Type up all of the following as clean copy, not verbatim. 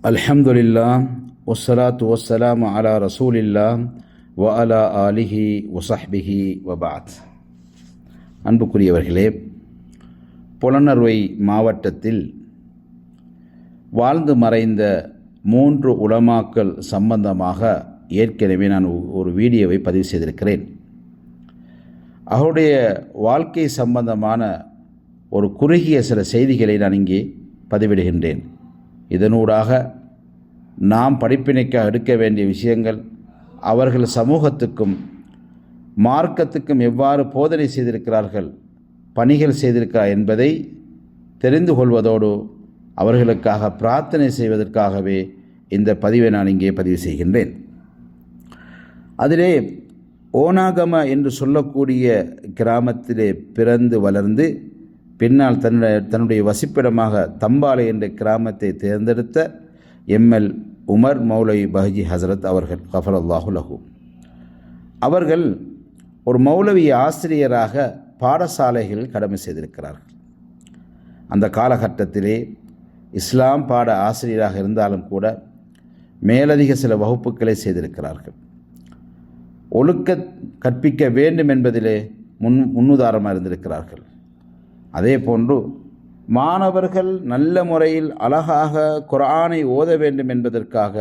அல்ஹம்துலில்லாஹ் வஸ்ஸலாத்து வஸ்ஸலாமு அலா ரசூலில்லாஹ் வ அலா ஆலிஹி வஸஹ்பிஹி வபஅத். அன்புக்குரியவர்களே, புலனறுவை மாவட்டத்தில் வாழ்ந்து மறைந்த 3 உலமாக்கள் சம்பந்தமாக ஏற்கனவே நான் ஒரு வீடியோவை பதிவு செய்திருக்கிறேன். அவருடைய வாழ்க்கை சம்பந்தமான ஒரு குறுகிய சில செய்திகளை நான் இங்கே பதிவிடுகின்றேன். இதனூடாக நாம் படிப்பினைக்காக எடுக்க வேண்டிய விஷயங்கள், அவர்கள் சமூகத்துக்கும் மார்க்கத்துக்கும் எவ்வாறு போதனை செய்திருக்கிறார்கள், பணிகள் செய்திருக்கிறார் என்பதை தெரிந்து கொள்வதோடு அவர்களுக்காக பிரார்த்தனை செய்வதற்காகவே இந்த பதிவை நான் இங்கே பதிவு செய்கின்றேன். அதிலே ஓனாகம என்று சொல்லக்கூடிய கிராமத்திலே பிறந்து வளர்ந்து பின்னால் தன்னுடைய வசிப்பிடமாக தம்பாலை என்ற கிராமத்தை தேர்ந்தெடுத்த எம்எல் உமர் மௌலவி பஹஜி ஹசரத் அவர்கள் கஃபரல்லாஹு லஹு அவர்கள் ஒரு மௌலவி ஆசிரியராக பாடசாலைகளில் கடமை செய்திருக்கிறார்கள். அந்த காலகட்டத்திலே இஸ்லாம் பாட ஆசிரியராக இருந்தாலும் கூட மேலதிக சில வகுப்புகளை செய்திருக்கிறார்கள். ஒழுக்க கற்பிக்க வேண்டும் என்பதிலே முன்னுதாரணமாக இருந்திருக்கிறார்கள். அதே போன்று மாணவர்கள் நல்ல முறையில் அழகாக குர்ஆனை ஓத வேண்டும் என்பதற்காக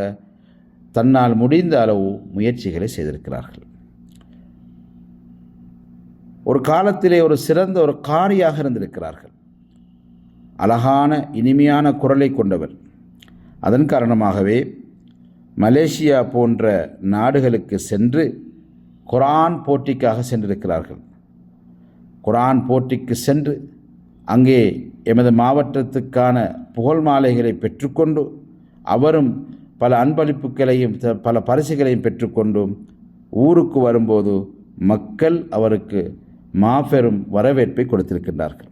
தன்னால் முடிந்த அளவு முயற்சிகளை செய்திருக்கிறார்கள். ஒரு காலத்திலே ஒரு சிறந்த ஒரு காரியாக இருந்திருக்கிறார்கள். அழகான இனிமையான குரலை கொண்டவர். அதன் காரணமாகவே மலேசியா போன்ற நாடுகளுக்கு சென்று குர்ஆன் போட்டிக்காக சென்றிருக்கிறார்கள். குர்ஆன் போட்டிக்கு சென்று அங்கே எமது மாவட்டத்துக்கான புகழ் மாலைகளை பெற்றுக்கொண்டு அவரும் பல அன்பளிப்புகளையும் பல பரிசுகளையும் பெற்றுக்கொண்டு ஊருக்கு வரும்போது மக்கள் அவருக்கு மாபெரும் வரவேற்பை கொடுத்திருக்கின்றார்கள்.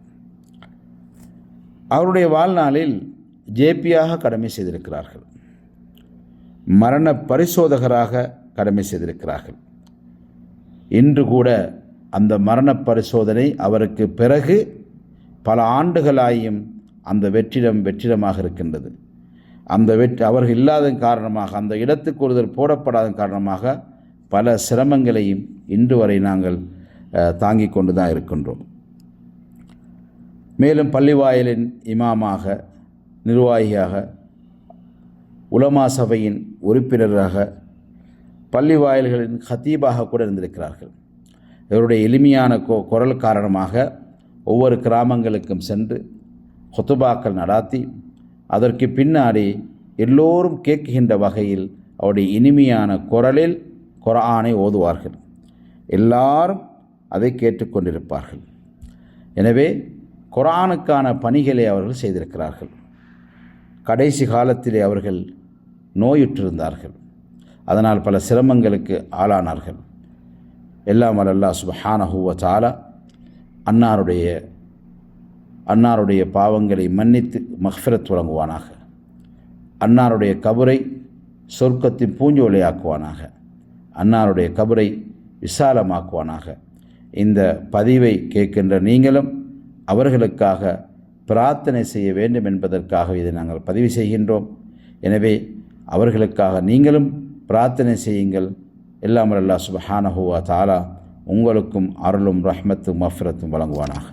அவருடைய வாழ்நாளில் ஜேபியாக கடமை செய்திருக்கிறார்கள். மரண பரிசோதகராக கடமை செய்திருக்கிறார்கள். இன்று கூட அந்த மரண பரிசோதனை அவருக்கு பிறகு பல ஆண்டுகளாயும் அந்த வெற்றிடமாக இருக்கின்றது. அந்த அவர்கள் இல்லாத காரணமாக, அந்த இடத்துக்கு ஒருவர் போடப்படாத காரணமாக பல சிரமங்களையும் இன்று வரை நாங்கள் தாங்கிக் கொண்டு தான் இருக்கின்றோம். மேலும் பள்ளிவாயலின் இமாமாக, நிர்வாகியாக, உலமா சபையின் உறுப்பினராக, பள்ளிவாயல்களின் ஹத்தீபாக கூட இருந்திருக்கிறார்கள். இவருடைய எளிமையான குரல் காரணமாக ஒவ்வொரு கிராமங்களுக்கும் சென்று ஹுத்துபாக்கள் நடாத்தி அதற்கு பின்னாடி எல்லோரும் கேட்கின்ற வகையில் அவருடைய இனிமையான குரலில் குர்ஆனை ஓதுவார்கள். எல்லாரும் அதை கேட்டுக்கொண்டிருப்பார்கள். எனவே குர்ஆனுக்கான பணிகளை அவர்கள் செய்திருக்கிறார்கள். கடைசி காலத்திலே அவர்கள் நோயுற்றிருந்தார்கள். அதனால் பல சிரமங்களுக்கு ஆளானார்கள். எல்லாம் அல்லாஹ் சுப்ஹானஹு வ தஆலா அன்னாருடைய பாவங்களை மன்னித்து மக்ஃபிரத் வழங்குவானாக. அன்னாருடைய கபரை சொர்க்கத்தின் பூஞ்சோலையாக்குவானாக. அன்னாருடைய கபரை விசாலமாக்குவானாக. இந்த பதிவை கேட்கின்ற நீங்களும் அவர்களுக்காக பிரார்த்தனை செய்ய வேண்டும் என்பதற்காக இதை நாங்கள் பதிவு செய்கின்றோம். எனவே அவர்களுக்காக நீங்களும் பிரார்த்தனை செய்யுங்கள். எல்லாம் அல்லாஹ் சுப்ஹானஹு வ தஆலா உங்களுக்கும் அருளும் ரஹ்மத்தும் மஃபிரத்தும் வழங்குவானாக.